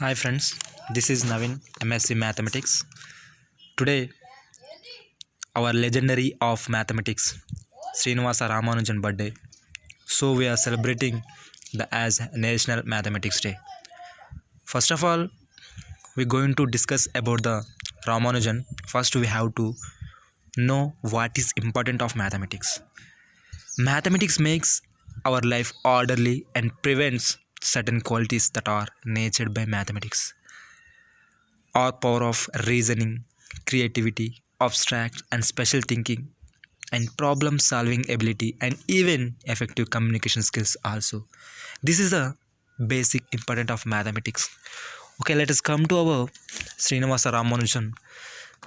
Hi friends, this is Navin, MSc Mathematics. Today, our legendary of mathematics, Srinivasa Ramanujan birthday. So we are celebrating the as National Mathematics Day. First of all, we're going to discuss about the Ramanujan. First, we have to know what is important of mathematics. Mathematics makes our life orderly and prevents certain qualities that are nurtured by mathematics. Our power of reasoning, creativity, abstract and special thinking, and problem solving ability, and even effective communication skills also. This is the basic important of mathematics. Okay, let us come to our Srinivasa Ramanujan,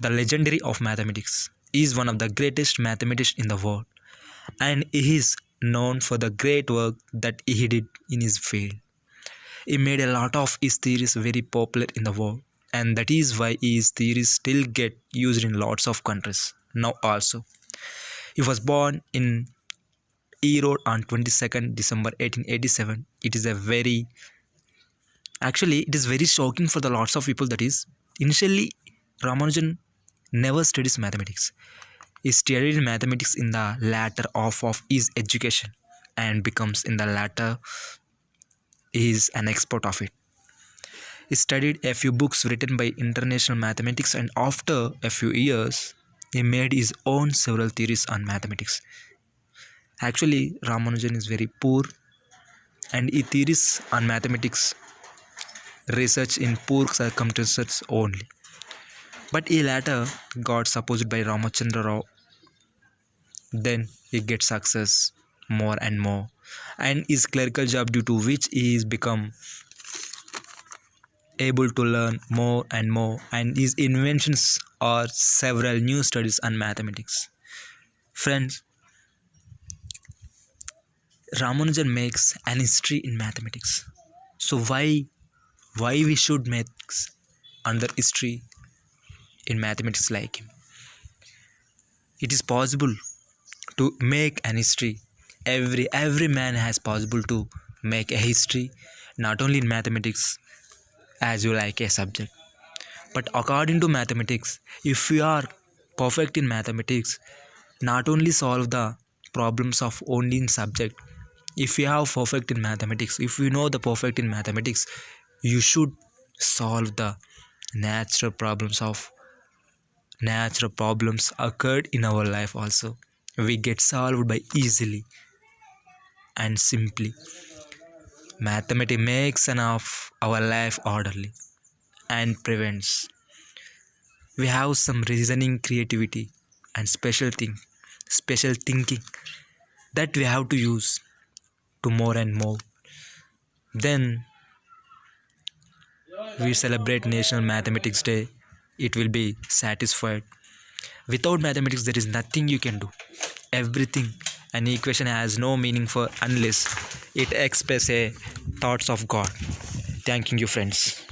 the legendary of mathematics. He is one of the greatest mathematicians in the world, and he is known for the great work that he did in his field. He made a lot of his theories very popular in the world, and that is why his theories still get used in lots of countries now also. He was born in Erode on 22nd December 1887. It is a very actually it is very shocking for the lots of people. That is, initially Ramanujan never studies mathematics. He studied mathematics in the latter half of his education and becomes in the latter he is an expert of it. He studied a few books written by international mathematics, and after a few years he made his own several theories on mathematics. Actually, Ramanujan is very poor, and he theories on mathematics research in poor circumstances only. But he later got supposed by Ramachandra Rao. Then he gets success more and more, and his clerical job, due to which he is become able to learn more and more, and his inventions are several new studies on mathematics. Friends, Ramanujan makes an history in mathematics. So why we should make under history in mathematics like him? It is possible to make an history. Every man has possible to make a history, not only in mathematics as you like a subject, but according to mathematics. If you are perfect in mathematics, not only solve the problems of only in subject. If you have perfect in mathematics, if you know the perfect in mathematics, you should solve the natural problems of natural problems occurred in our life also. We get solved by easily and simply. Mathematics makes enough our life orderly and prevents. We have some reasoning, creativity, and special thinking that we have to use to more and more. Then we celebrate National Mathematics Day. It will be satisfied. Without mathematics, there is nothing you can do. Everything, an equation has no meaning for unless it expresses a thoughts of God. Thanking you, friends.